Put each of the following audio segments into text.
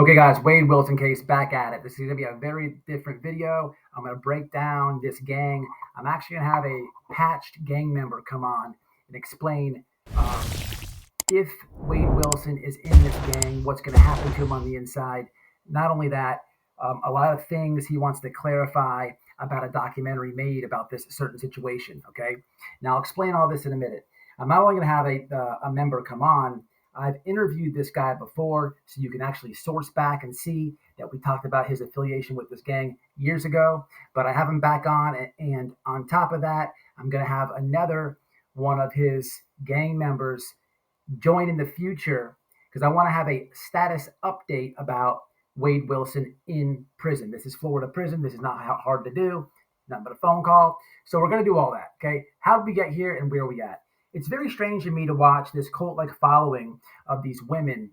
Okay, guys, Wade Wilson case back at it. This is going to be a very different video. I'm going to break down this gang. I'm actually going to have a patched gang member come on and explain if Wade Wilson is in this gang, what's going to happen to him on the inside. Not only that, a lot of things he wants to clarify about a documentary made about this certain situation. Okay, now I'll explain all this in a minute. I'm not only going to have a member come on. I've interviewed this guy before, so you can actually source back and see that we talked about his affiliation with this gang years ago. But I have him back on, and on top of that, I'm going to have another one of his gang members join in the future because I want to have a status update about Wade Wilson in prison. This is Florida prison. This is not hard to do, nothing but a phone call. So we're going to do all that. Okay, how did we get here and where are we at? It's very strange to me to watch this cult-like following of these women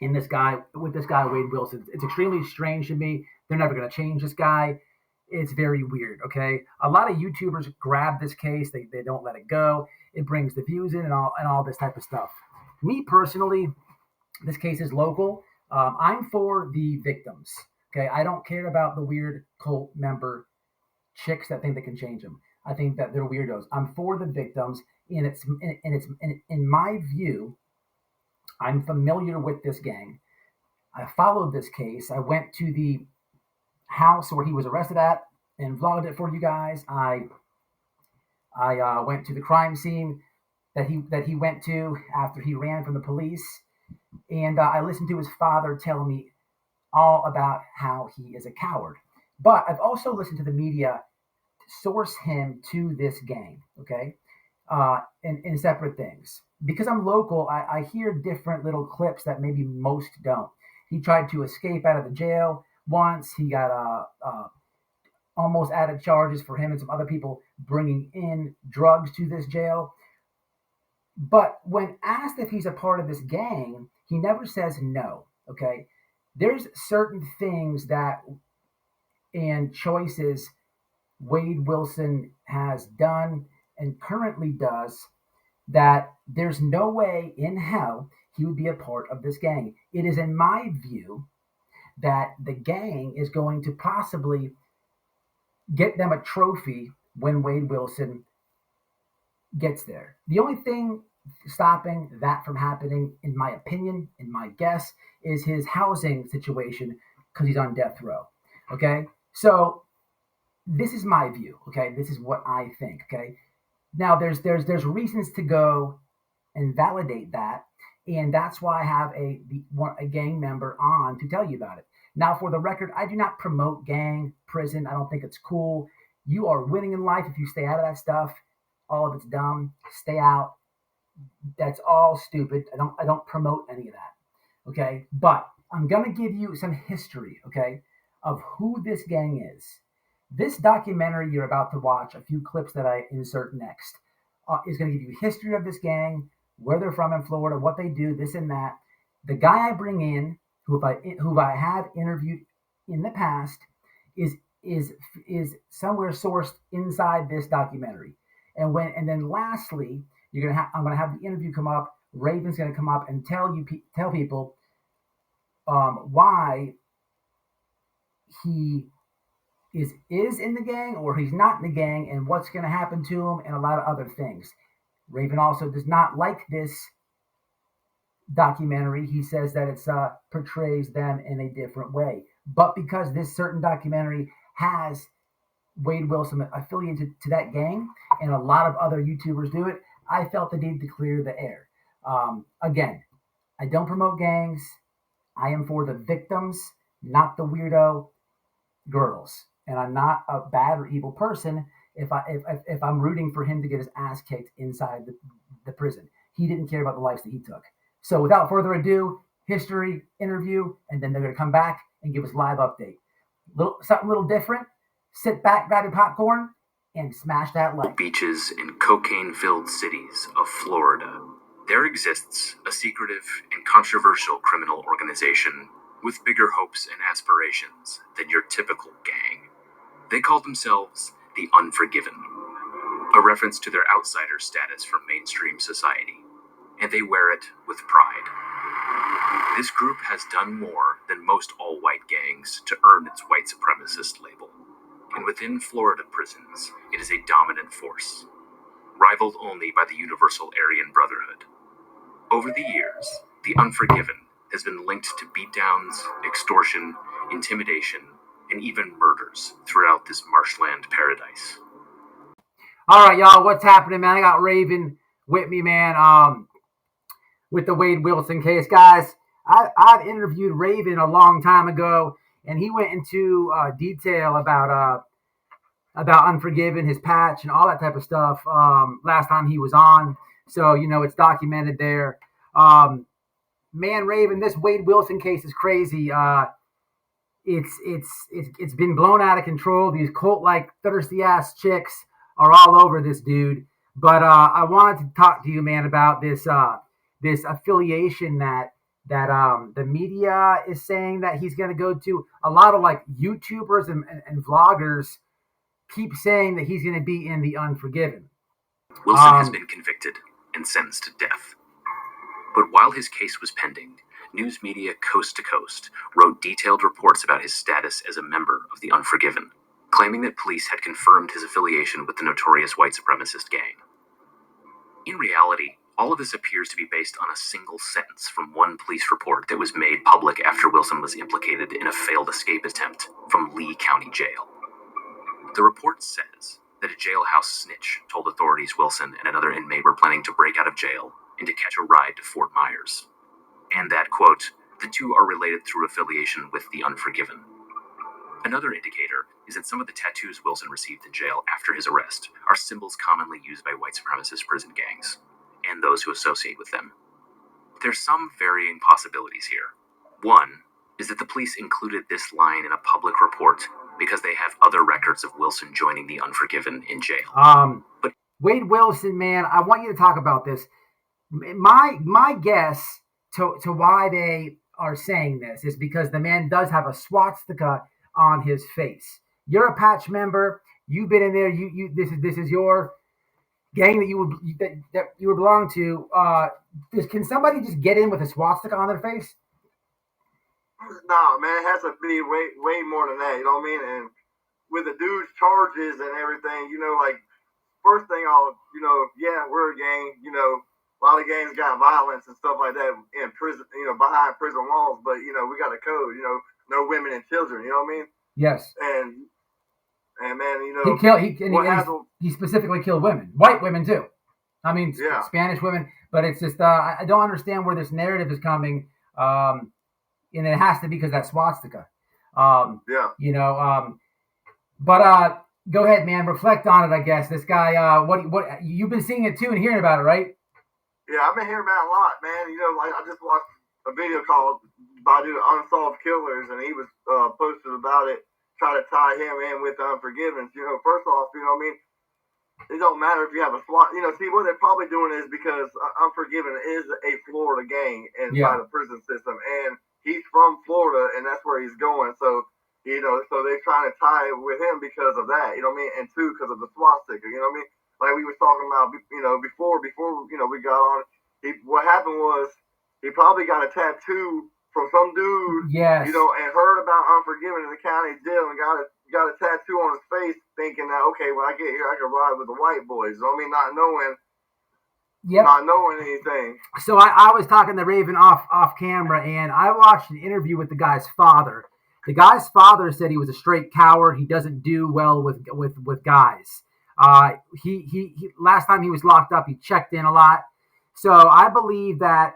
in this guy Wade Wilson. It's extremely strange to me. They're never going to change this guy. It's very weird. Okay, a lot of YouTubers grab this case. They don't let it go. It brings the views in and all this type of stuff. Me personally, this case is local. I'm for the victims. Okay, I don't care about the weird cult member chicks that think they can change them. I think that they're weirdos. I'm for the victims, and it's in my view, I'm familiar with this gang. I followed this case. I went to the house where he was arrested at and vlogged it for you guys. I went to the crime scene that he went to after he ran from the police, and I listened to his father tell me all about how he is a coward. But I've also listened to the media source him to this gang, okay, in separate things. Because I'm local, I hear different little clips that maybe most don't. He tried to escape out of the jail once. He got almost added charges for him and some other people bringing in drugs to this jail. But when asked if he's a part of this gang, he never says no, okay? There's certain things that and choices Wade Wilson has done and currently does that there's no way in hell he would be a part of this gang. It is in my view that the gang is going to possibly get them a trophy when Wade Wilson gets there. The only thing stopping that from happening, in my opinion, in my guess, is his housing situation because he's on death row. Okay? So this is my view, okay? This is what I think, okay? Now there's reasons to go and validate that, and that's why I have a gang member on to tell you about it. Now, for the record, I do not promote gang, prison. I don't think it's cool. You are winning in life if you stay out of that stuff. All of it's dumb. Stay out. That's all stupid. I don't promote any of that, okay? But I'm gonna give you some history, okay, of who this gang is. This documentary you're about to watch, a few clips that I insert next, is going to give you history of this gang, where they're from in Florida, what they do, this and that. The guy I bring in, who I have interviewed in the past, is somewhere sourced inside this documentary. And then lastly, I'm gonna have the interview come up. Raven's gonna come up and tell people why he is in the gang or he's not in the gang and what's going to happen to him and a lot of other things. Raven also does not like this documentary. He says that it portrays them in a different way. But because this certain documentary has Wade Wilson affiliated to that gang and a lot of other YouTubers do it, I felt the need to clear the air. Again, I don't promote gangs. I am for the victims, not the weirdo girls. And I'm not a bad or evil person if I'm rooting for him to get his ass kicked inside the prison. He didn't care about the lives that he took. So without further ado, history, interview, and then they're going to come back and give us live update. Something a little different. Sit back, grab your popcorn, and smash that like. Beaches in cocaine-filled cities of Florida, there exists a secretive and controversial criminal organization with bigger hopes and aspirations than your typical gang. They call themselves the Unforgiven, a reference to their outsider status from mainstream society, and they wear it with pride. This group has done more than most all-white gangs to earn its white supremacist label. And within Florida prisons, it is a dominant force, rivaled only by the Universal Aryan Brotherhood. Over the years, the Unforgiven has been linked to beatdowns, extortion, intimidation, and even murders throughout this marshland paradise. All right, y'all, what's happening, man? I got Raven with me, man, with the Wade Wilson case. Guys, I've interviewed Raven a long time ago, and he went into detail about Unforgiven, his patch, and all that type of stuff last time he was on. So, it's documented there. Man, Raven, this Wade Wilson case is crazy. It's been blown out of control. These cult-like thirsty-ass chicks are all over this dude. But I wanted to talk to you, man, about this affiliation that the media is saying that he's going to go to. A lot of like YouTubers and vloggers keep saying that he's going to be in the Unforgiven. Wilson has been convicted and sentenced to death. But while his case was pending, news media coast to coast wrote detailed reports about his status as a member of the Unforgiven, claiming that police had confirmed his affiliation with the notorious white supremacist gang. In reality, all of this appears to be based on a single sentence from one police report that was made public after Wilson was implicated in a failed escape attempt from Lee County Jail. The report says that a jailhouse snitch told authorities Wilson and another inmate were planning to break out of jail and to catch a ride to Fort Myers. And that, quote, the two are related through affiliation with the Unforgiven. Another indicator is that some of the tattoos Wilson received in jail after his arrest are symbols commonly used by white supremacist prison gangs, and those who associate with them. There's some varying possibilities here. One is that the police included this line in a public report because they have other records of Wilson joining the Unforgiven in jail. But Wade Wilson, man, I want you to talk about this. My guess to why they are saying this is because the man does have a swastika on his face. You're a patch member. You've been in there. This is your gang that you would belong to. Can somebody just get in with a swastika on their face? Nah, man, it has to be way more than that. You know what I mean? And with the dude's charges and everything, like first thing yeah, we're a gang. A lot of gangs got violence and stuff like that in prison, behind prison walls. But, we got a code, no women and children, you know what I mean? Yes. And man, he specifically killed women, white women too. I mean, yeah. Spanish women, but it's just, I don't understand where this narrative is coming. And it has to be because that swastika. Yeah. But go ahead, man, reflect on it, I guess. This guy, what you've been seeing it too and hearing about it, right? Yeah, I've been hearing about it a lot, man. Like I just watched a video called by the Unsolved Killers, and he was posted about it, try to tie him in with the Unforgiven. First off, it don't matter if you have a SWAT. See, what they're probably doing is because Unforgiven is a Florida gang inside the prison system, and he's from Florida, and that's where he's going. So, so they're trying to tie it with him because of that, and two, because of the swastika, Like we were talking about, before we got on. What happened was he probably got a tattoo from some dude, yes, and heard about Unforgiven in the county jail and got a tattoo on his face, thinking that when I get here, I can ride with the white boys. Not knowing anything. So I was talking to Raven off camera, and I watched an interview with the guy's father. The guy's father said he was a straight coward. He doesn't do well with guys. He last time he was locked up, he checked in a lot. So I believe that,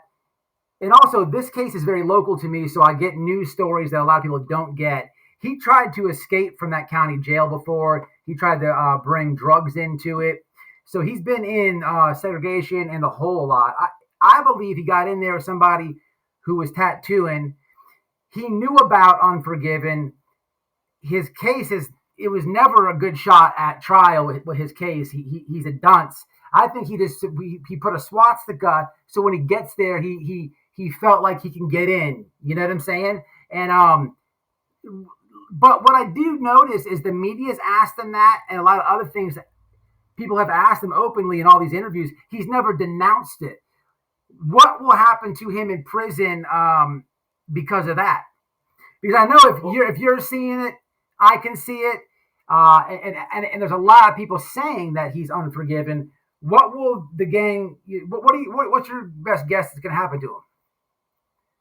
and also this case is very local to me, so I get news stories that a lot of people don't get. He tried to escape from that county jail before. He tried to bring drugs into it. So he's been in segregation and the hole a lot. I believe he got in there with somebody who was tattooing. He knew about Unforgiven. His case it was never a good shot at trial with his case. He's a dunce. I think he put a swastika so when he gets there, he felt like he can get in. You know what I'm saying? And but what I do notice is the media's asked him that, and a lot of other things that people have asked him openly in all these interviews. He's never denounced it. What will happen to him in prison because of that? Because I know if you're seeing it, I can see it, and there's a lot of people saying that he's unforgiven. What will the gang? What's your best guess is going to happen to him?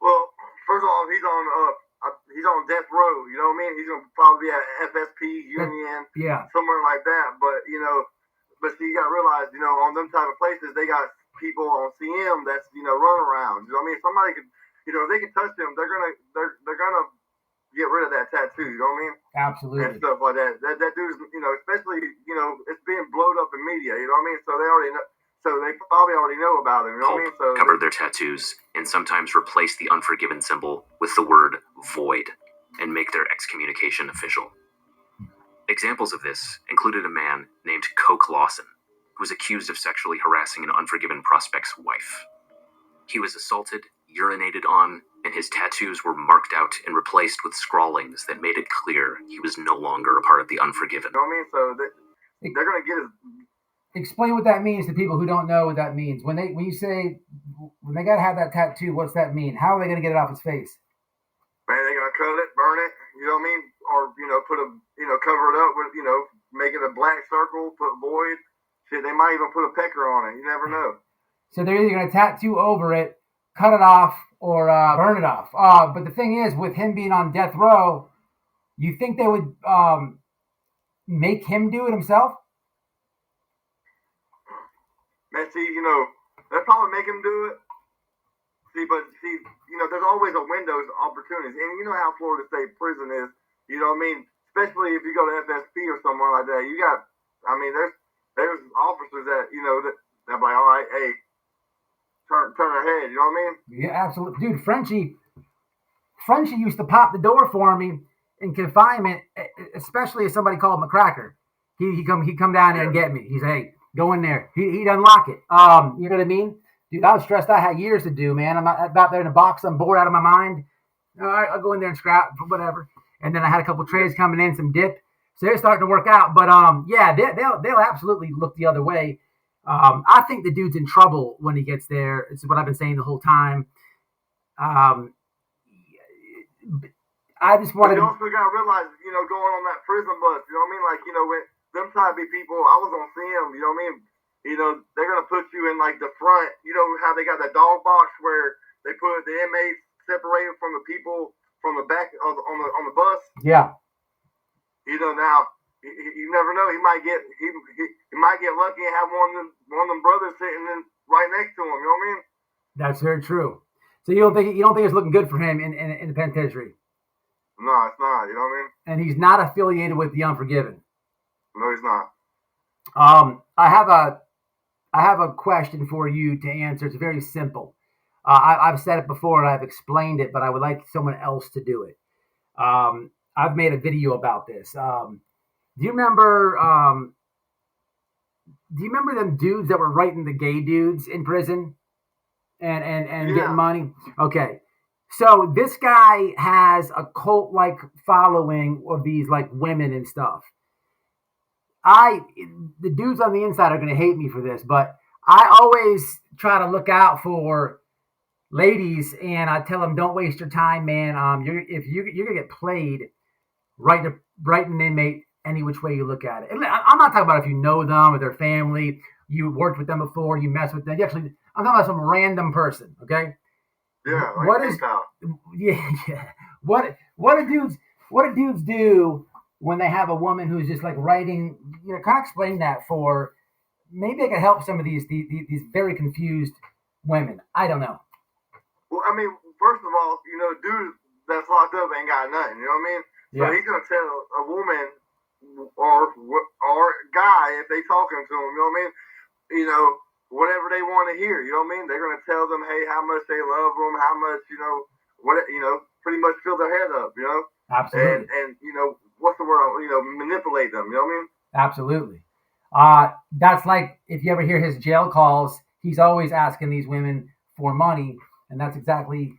Well, first of all, he's on death row. You know what I mean? He's gonna probably be at FSP Union, Yeah, somewhere like that. But see, you gotta realize, on them type of places, they got people on CM that's run around. You know what I mean? Somebody could, if they can touch them, they're gonna get rid of that tattoo. You know what I mean? absolutely. And stuff like that. That dude's, especially, it's being blowed up in media. You know what I mean? So they already know. So they probably already know about him. You know what I mean? So covered their tattoos and sometimes replace the Unforgiven symbol with the word void and make their excommunication official. Examples of this included a man named Coke Lawson, who was accused of sexually harassing an Unforgiven prospect's wife. He was assaulted, urinated on, and his tattoos were marked out and replaced with scrawlings that made it clear he was no longer a part of the Unforgiven. You know what I mean? So they're gonna get his. Explain what that means to people who don't know what that means. When you say when they gotta have that tattoo, what's that mean? How are they gonna get it off his face? Man, they're gonna cut it, burn it. You know what I mean? Or put cover it up with make it a black circle, put void. Shit, they might even put a pecker on it. You never know. So they're either gonna tattoo over it, cut it off, or burn it off. But the thing is, with him being on death row, you think they would make him do it himself? Man, see, they'll probably make him do it. But there's always a window of opportunities. And you know how Florida State Prison is. You know what I mean? Especially if you go to FSP or somewhere like that. There's officers that, that they're like, all right, hey, turn her head. You know what I mean? Yeah, absolutely. Dude, Frenchie used to pop the door for me in confinement, especially if somebody called him a cracker. He'd come down there and get me. He's, hey, go in there. He'd unlock it. You know what I mean? Dude, I was stressed. I had years to do, man. I'm out there in a box. I'm bored out of my mind. All right, I'll go in there and scrap, whatever. And then I had a couple trays coming in, some dip. So they're starting to work out. But, yeah, they'll absolutely look the other way. I think the dude's in trouble when he gets there. It's what I've been saying the whole time. I just wanted to... You also got to realize, going on that prison bus, you know what I mean? Like, when them type of people, I was on CM, you know what I mean? They're going to put you in, like, the front. You know how they got that dog box where they put the inmates separated from the people from the back on the bus? Yeah. Now, you never know. He might get lucky and have one of them brothers sitting right next to him. You know what I mean? That's very true. So you don't think it's looking good for him in the penitentiary? No, it's not. You know what I mean? And he's not affiliated with the Unforgiven. No, he's not. I have a question for you to answer. It's very simple. I've said it before and I've explained it, but I would like someone else to do it. I've made a video about this. Do you remember them dudes that were writing the gay dudes in prison and getting money? Okay. So this guy has a cult-like following of these like women and stuff. The dudes on the inside are going to hate me for this, but I always try to look out for ladies, and I tell them, don't waste your time, man. You're going to get played, right an inmate any which way you look at it. And I'm not talking about if you know them or their family, you worked with them before, you mess with them. I'm talking about some random person, okay? Yeah, like what do dudes do when they have a woman who's just like writing? Kind of explain that for maybe I can help some of these very confused women. I don't know. Well, I mean, first of all, dude that's locked up ain't got nothing. You know what I mean? So he's gonna tell a woman or guy if they talking to him. You know what I mean? Whatever they want to hear, you know what I mean? They're going to tell them, hey, how much they love them, how much, pretty much fill their head up, Absolutely. And what's the word? Manipulate them, you know what I mean? Absolutely. That's like, if you ever hear his jail calls, he's always asking these women for money, and that's exactly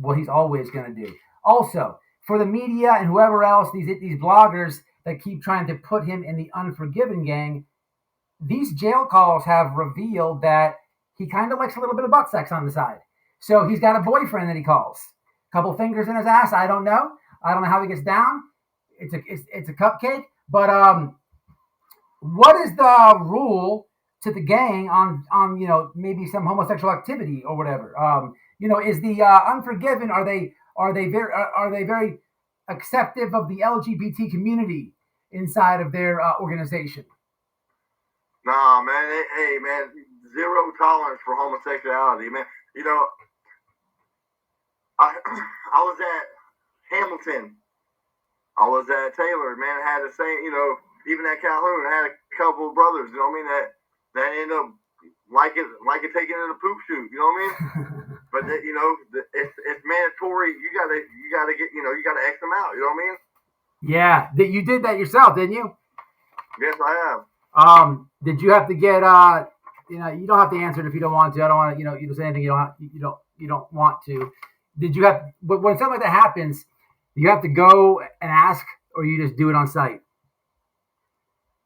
what he's always going to do. Also, for the media and whoever else, these bloggers that keep trying to put him in the Unforgiven gang, these jail calls have revealed that he kind of likes a little bit of butt sex on the side. So he's got a boyfriend that he calls. A couple fingers in his ass, I don't know. I don't know how he gets down. It's a cupcake. But what is the rule to the gang on maybe some homosexual activity or whatever? Is the Unforgiven, are they very acceptive of the LGBT community inside of their organization? Nah, man. Hey, man. Zero tolerance for homosexuality, man. You know, I I was at Hamilton. I was at Taylor, man. Had the same, even at Calhoun, had a couple of brothers. You know what I mean? That ended up like it taking in a poop shoot. You know what I mean? But it's mandatory. You gotta get, you gotta X them out. You know what I mean? Yeah, that you did that yourself, didn't you? Yes, I have. Did you have to get you don't have to answer it if you don't want to. I don't want to, you say anything you don't want to. Did you have when something like that happens, do you have to go and ask, or you just do it on site?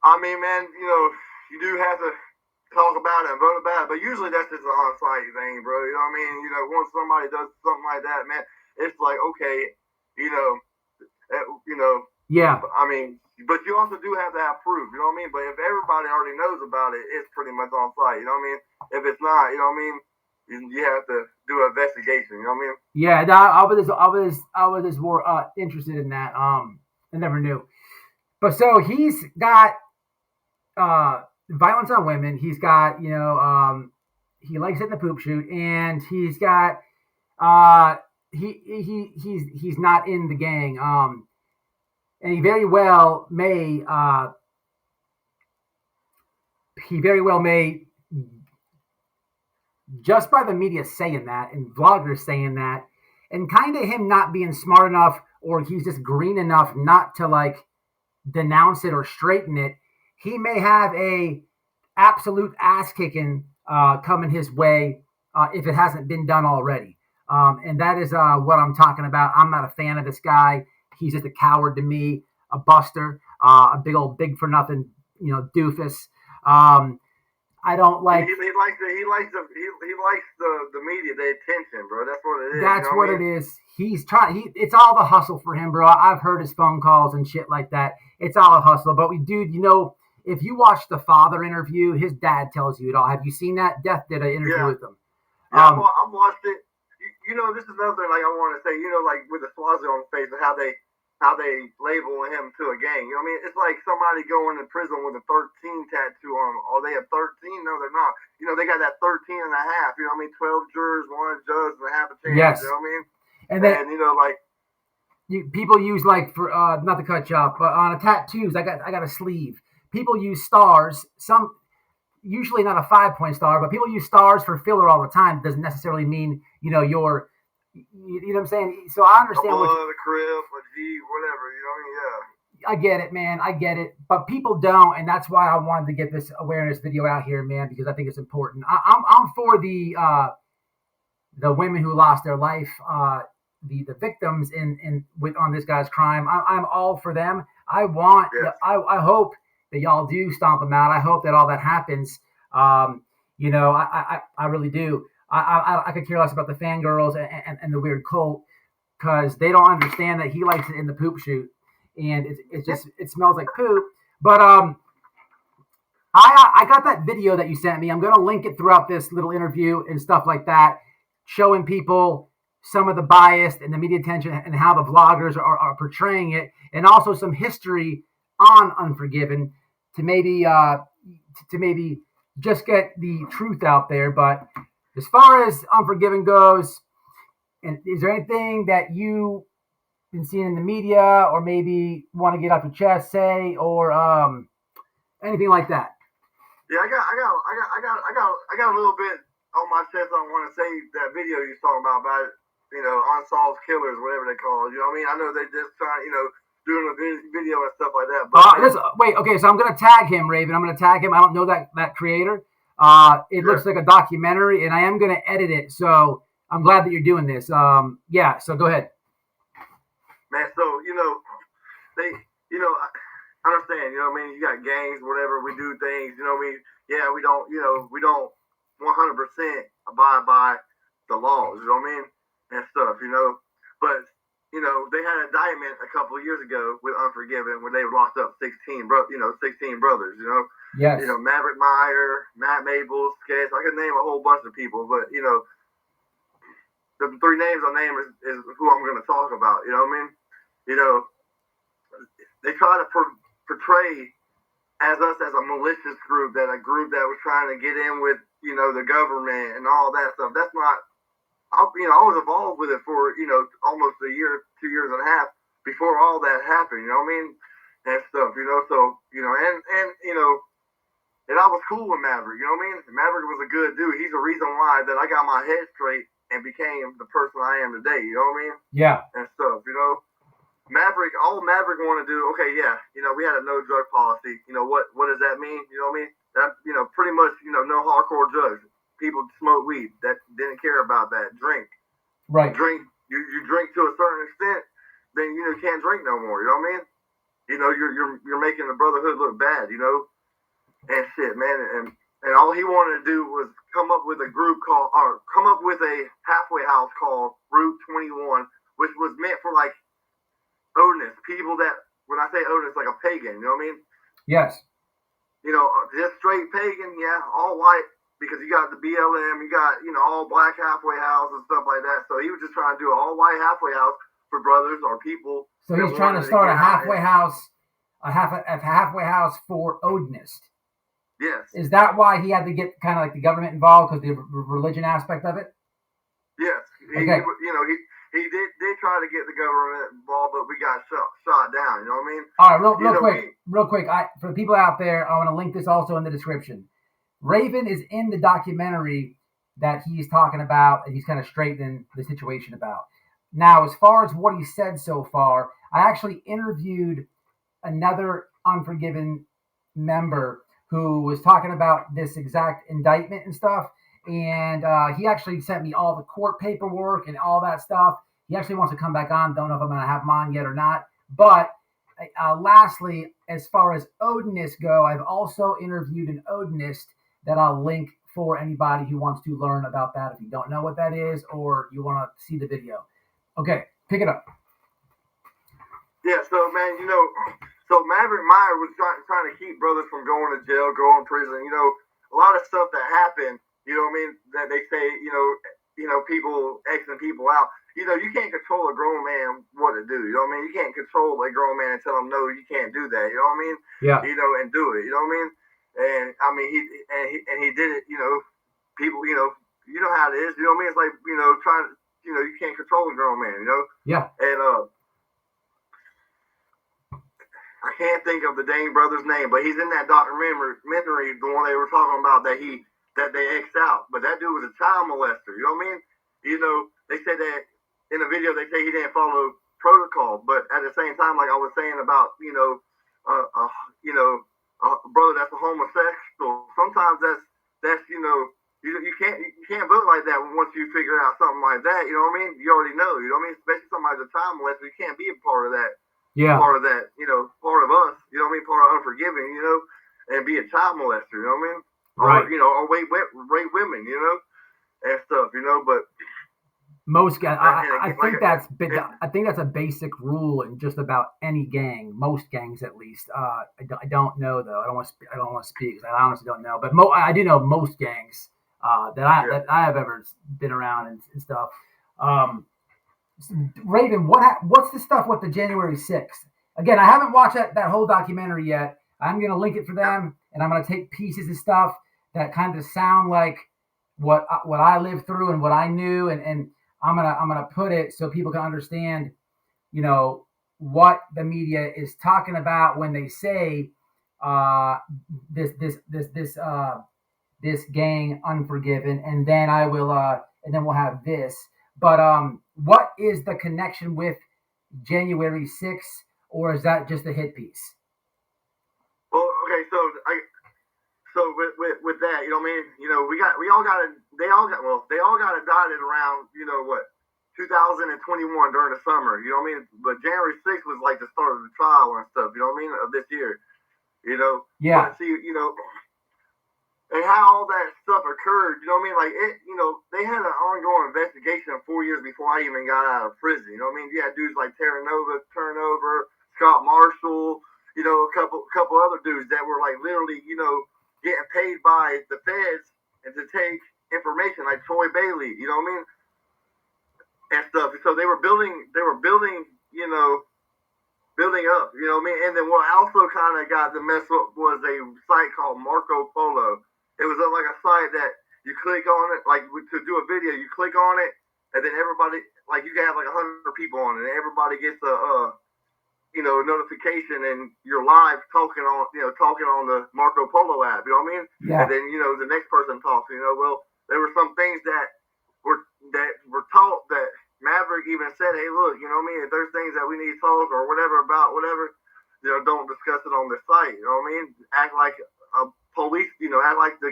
I mean, man, you do have to talk about it and vote about it, but usually that's just an on-site thing, bro. You know what I mean? Once somebody does something like that, man, it's like, okay, you know, Yeah. I mean, but you also do have to have proof, you know what I mean? But if everybody already knows about it, it's pretty much on site, you know what I mean? If it's not, you know what I mean? You have to do an investigation, you know what I mean? Yeah, I was more interested in that. I never knew. But so he's got violence on women. He's got, he likes it in the poop shoot, and he's got he's not in the gang. And he very well may, just by the media saying that and vloggers saying that, and kind of him not being smart enough, or he's just green enough not to like denounce it or straighten it, he may have a absolute ass kicking coming his way if it hasn't been done already. And that is what I'm talking about. I'm not a fan of this guy. He's just a coward to me, a buster, a big for nothing, doofus. I don't like. He likes the media, the attention, bro. That's what it is. That's what it is. He's trying. It's all the hustle for him, bro. I've heard his phone calls and shit like that. It's all a hustle. But if you watch the father interview, his dad tells you it all. Have you seen that? Death did an interview with him. Yeah, I've watched it. This is another thing like I want to say. Like with the swazi on his face and how they label him to a gang. You know what I mean? It's like somebody going to prison with a 13 tattoo on them. Are they a 13? No, they're not. They got that 13 and a half. You know what I mean? 12 jurors, one judge, and a half a chance. Yes. You know what I mean? And then, people use for not to cut you off, but on a tattoos, I got a sleeve. People use stars. Some usually not a 5-point star, but people use stars for filler all the time. It doesn't necessarily mean you're. You know what I'm saying? So I understand what the crib, a G, whatever. You know what I mean? Yeah. I get it, man. I get it, but people don't, and that's why I wanted to get this awareness video out here, man, because I think it's important. I'm for the women who lost their life, the victims on this guy's crime. I'm all for them. I want. Yes. I hope that y'all do stomp them out. I hope that all that happens. I really do. I could care less about the fangirls and the weird cult, because they don't understand that he likes it in the poop shoot, and it smells like poop. But I got that video that you sent me. I'm gonna link it throughout this little interview and stuff like that, showing people some of the bias and the media attention and how the vloggers are portraying it, and also some history on Unforgiven to maybe just get the truth out there. But as far as Unforgiven goes, and is there anything that you've been seeing in the media, or maybe want to get off your chest, say, or anything like that? Yeah, I got a little bit on my chest. I want to say that video you're talking about it, unsolved killers, whatever they call it. You know what I mean? I know they just trying, doing a video and stuff like that. But wait, okay, so I'm gonna tag him, Raven. I'm gonna tag him. I don't know that creator. It looks like a documentary, and I am gonna edit it. So I'm glad that you're doing this. So go ahead. Man, so they, I understand. You know what I mean? You got gangs, whatever. We do things. You know what I mean? Yeah, we don't 100% abide by the laws. You know what I mean? And stuff. But you know, they had an indictment a couple of years ago with Unforgiven when they locked up 16 brothers, you know. Yes. You know, Maverick Meyer, Matt Mabel, Sketch. I could name a whole bunch of people, but, you know, the three names I name is who I'm going to talk about, you know what I mean? You know, they try to portray as us as a malicious group, that a group that was trying to get in with, you know, the government and all that stuff. That's not, I was involved with it for, you know, almost a year, 2 years and a half before all that happened, you know what I mean? And stuff, you know, so, you know, and you know, and I was cool with Maverick, you know what I mean? Maverick was a good dude. He's the reason why that I got my head straight and became the person I am today, you know what I mean? Yeah. And stuff, you know. All Maverick wanted to do, okay, yeah, you know, we had a no drug policy. You know, what does that mean? You know what I mean? That, you know, pretty much, you know, no hardcore drugs. People smoke weed. That didn't care about that. Drink. Right. You drink to a certain extent, then you know you can't drink no more. You know what I mean? You know, you're making the brotherhood look bad, you know? And shit, man, and all he wanted to do was come up with a halfway house called Route 21, which was meant for like Odinist, people that, when I say Odinist, like a pagan, you know what I mean? Yes. You know, just straight pagan, yeah, all white, because you got the BLM, you got, you know, all black halfway house and stuff like that. So he was just trying to do an all white halfway house for brothers or people. So he's trying to start a halfway house, a halfway house for Odinist. Yes. Is that why he had to get kind of like the government involved, because the religion aspect of it? Yes. Okay. He did try to get the government involved, but we got shot down. You know what I mean? All right, real quick. For the people out there, I want to link this also in the description. Raven is in the documentary that he's talking about, and he's kind of straightening the situation about. Now, as far as what he said so far, I actually interviewed another Unforgiven member who was talking about this exact indictment and stuff. And he actually sent me all the court paperwork and all that stuff. He actually wants to come back on. Don't know if I'm going to have him on yet or not. But lastly, as far as Odinists go, I've also interviewed an Odinist that I'll link for anybody who wants to learn about that if you don't know what that is or you want to see the video. Okay, pick it up. Yeah, so, man, you know, so Maverick Meyer was trying to keep brothers from going to jail, going to prison. You know, a lot of stuff that happened, you know what I mean, that they say, you know, people Xing people out. You know, you can't control a grown man what to do. You know what I mean? You can't control a grown man and tell him, no, you can't do that. You know what I mean? Yeah. You know, and do it. You know what I mean? And, I mean, he did it, you know, people, you know how it is. You know what I mean? It's like, you know, you can't control a grown man, you know? Yeah. And, I can't think of the Dane brother's name, but he's in that documentary, the one they were talking about that they X'd out. But that dude was a child molester. You know what I mean? You know, they said that in the video they say he didn't follow protocol, but at the same time, like I was saying about a brother that's a homosexual. Sometimes that's you know. You can't vote like that once you figure out something like that. You know what I mean? You already know. You know what I mean? Especially somebody's a child molester, you can't be a part of that. Yeah. Part of that, you know, part of us, you know what I mean? Part of Unforgiven, you know, and be a child molester, you know what I mean? Right. Or, you know, or rape women, you know, and stuff, you know, but most guys, I think that's a basic rule in just about any gang, most gangs at least. I don't know though. I don't want to speak because I honestly don't know. But I do know most gangs that I have ever been around and stuff. Raven, what's the stuff with the January 6th? Again, I haven't watched that whole documentary yet. I'm going to link it for them, and I'm going to take pieces of stuff that kind of sound like what I lived through and what I knew, and I'm gonna put it so people can understand, you know, what the media is talking about when they say this gang Unforgiven, and then we'll have this. But what is the connection with January 6th, or is that just a hit piece? Well, okay, so with that, you know what I mean? You know, they all got indicted around, you know what, 2021 during the summer, you know what I mean? But January 6th was like the start of the trial and stuff, you know what I mean, of this year, you know? Yeah. But see, you know, and how all that stuff occurred. You know what I mean? Like it, they had an ongoing investigation 4 years before I even got out of prison. You know what I mean? You had dudes like Turnover, Scott Marshall, a couple other dudes that were like literally, getting paid by the feds and to take information, like Troy Bailey. You know what I mean? And stuff. So they were building, building up, you know what I mean? And then what also kind of got the mess up was a site called Marco Polo. It was like a site that you click on it, like to do a video, you click on it, and then everybody, like you can have like 100 people on it, and everybody gets a notification, and you're live talking on the Marco Polo app, you know what I mean? Yeah. And then, the next person talks, well, there were some things that were taught that Maverick even said, hey, look, you know what I mean? If there's things that we need to talk or whatever about whatever, don't discuss it on the site. You know what I mean? Act like a police, act like the,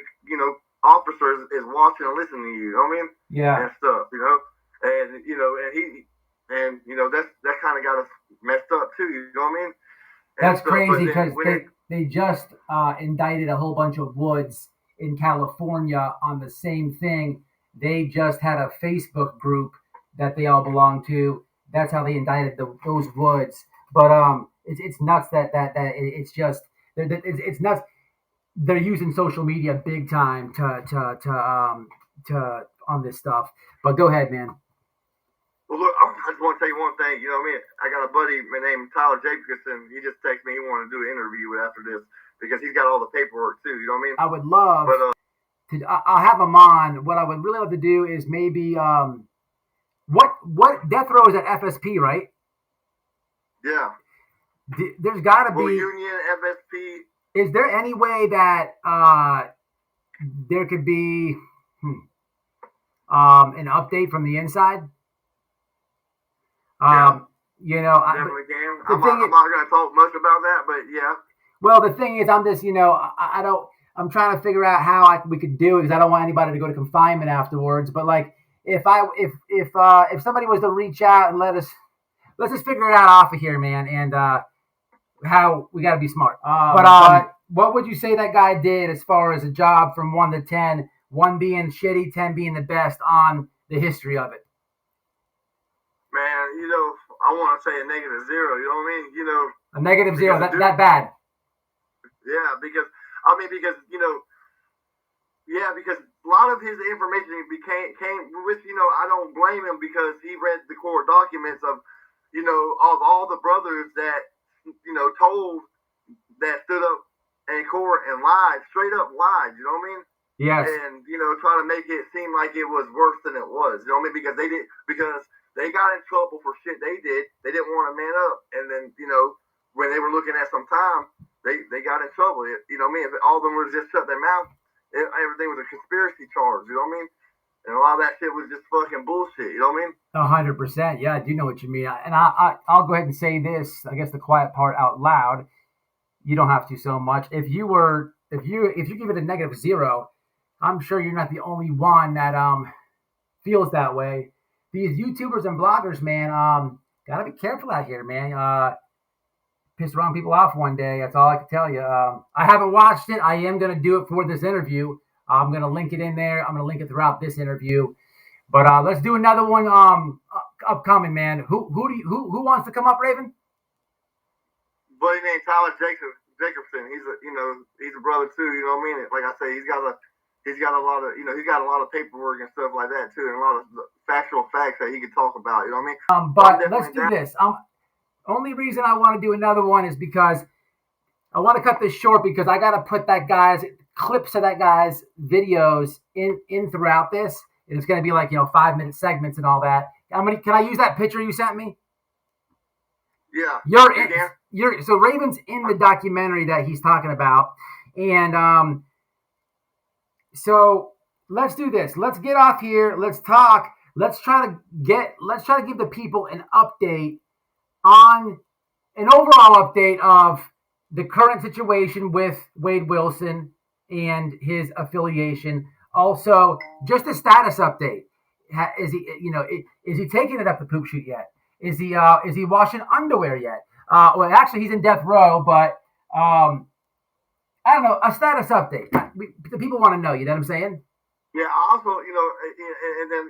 officer is watching and listening to you. You know what I mean? Yeah. And stuff, and, that kind of got us messed up too. You know what I mean? That's crazy because they just indicted a whole bunch of Woods in California on the same thing. They just had a Facebook group that they all belong to. That's how they indicted those Woods. But it's nuts that it's just it's nuts. They're using social media big time to on this stuff. But go ahead, man. Well, look, I just want to tell you one thing. You know what I mean? I got a buddy named Tyler Jacobson. He just texted me he wanted to do an interview after this because he's got all the paperwork too. You know what I mean? I would love I'll have him on. What I would really love to do is maybe what death row is at FSP, right? Yeah. There's got to be Union FSP. Is there any way that there could be an update from the inside? Yeah. Definitely can. I'm not going to talk much about that, but yeah. Well, the thing is, I'm just, I'm trying to figure out how we could do it because I don't want anybody to go to confinement afterwards. But like, if somebody was to reach out and let's just figure it out off of here, man, and how we got to be smart. But what would you say that guy did as far as a job from 1 to 10, 1 being shitty, 10 being the best on the history of it? Man, I want to say a -0. You know what I mean? A -0. That bad. Yeah, because because a lot of his information came, which I don't blame him because he read the court documents of all the brothers that told that stood up in court and lied, straight up lied. You know what I mean? Yes. And try to make it seem like it was worse than it was. You know what I mean? Because they got in trouble for shit they did. They didn't want to man up, and then when they were looking at some time, they got in trouble. You know what I mean? If all of them would just shut their mouth, everything was a conspiracy charge. You know what I mean? And a lot of that shit was just fucking bullshit. You know what I mean? 100%. Yeah, I do know what you mean. And I'll go ahead and say this. I guess the quiet part out loud. You don't have to so much. If you give it a -0, I'm sure you're not the only one that feels that way. These YouTubers and bloggers, man, gotta be careful out here, man. Piss the wrong people off one day. That's all I can tell you. I haven't watched it. I am gonna do it for this interview. I'm gonna link it in there. I'm gonna link it throughout this interview. But let's do another one upcoming, man. Who wants to come up, Raven? Buddy named Tyler Jacobson. He's a brother too. You know what I mean? Like I say, he's got a lot of paperwork and stuff like that too, and a lot of factual facts that he could talk about. You know what I mean? But let's do this. Only reason I want to do another one is because I want to cut this short because I got to put clips of that guy's videos in throughout this. And it's going to be like 5-minute segments and all that. Can I use that picture you sent me? Yeah. So Raven's in the documentary that he's talking about, and so let's do this. Let's get off here. Let's talk. Let's try to give the people an update on an overall update of the current situation with Wade Wilson and his affiliation. Also, just a status update. Is he taking it up the poop chute yet? Is he washing underwear yet? Well, actually, he's in death row, but I don't know, a status update. The people want to know. You know what I'm saying? Yeah, I also, and then,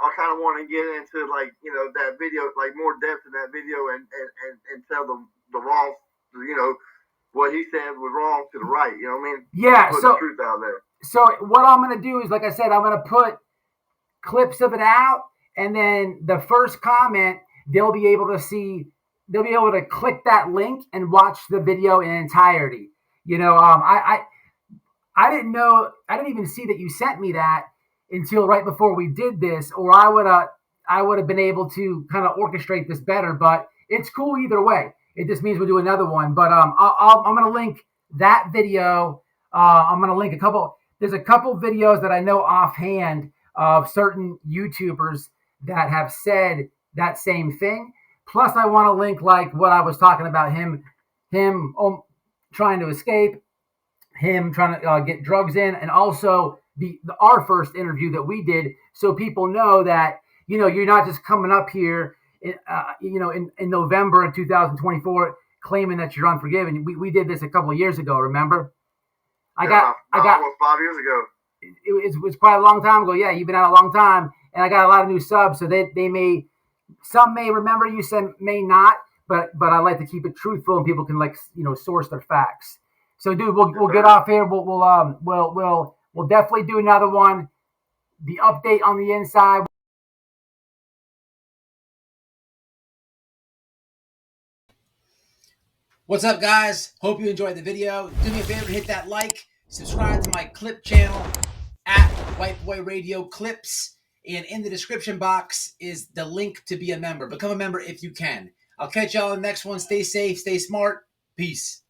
I kind of want to get into, like, that video, like, more depth in that video, and tell the wrong, what he said was wrong to the right. You know what I mean? Yeah. Put So the truth out there. So what I'm going to do is, like I said, I'm going to put clips of it out, and then the first comment, they'll be able to click that link and watch the video in entirety. I didn't know, I didn't even see that you sent me that until right before we did this, or I would have been able to kind of orchestrate this better. But it's cool either way. It just means we'll do another one. But I'm going to link that video. I'm going to link a couple. There's a couple videos that I know offhand of certain YouTubers that have said that same thing. Plus, I want to link like what I was talking about him trying to escape, him trying to get drugs in, and also our first interview that we did, so people know that you're not just coming up here, in November of 2024 claiming that you're unforgiven. We did this a couple of years ago. Remember? I got almost 5 years ago. It was quite a long time ago. Yeah, you've been out a long time, and I got a lot of new subs, so some may remember you, some may not. But I like to keep it truthful, and people can source their facts. So, dude, we'll get off here. We'll definitely do another one. The update on the inside. What's up, guys? Hope you enjoyed the video. Do me a favor, hit that like, subscribe to my clip channel at White Boy Radio Clips, and in the description box is the link to be a member. Become a member if you can. I'll catch y'all in the next one. Stay safe, stay smart. Peace.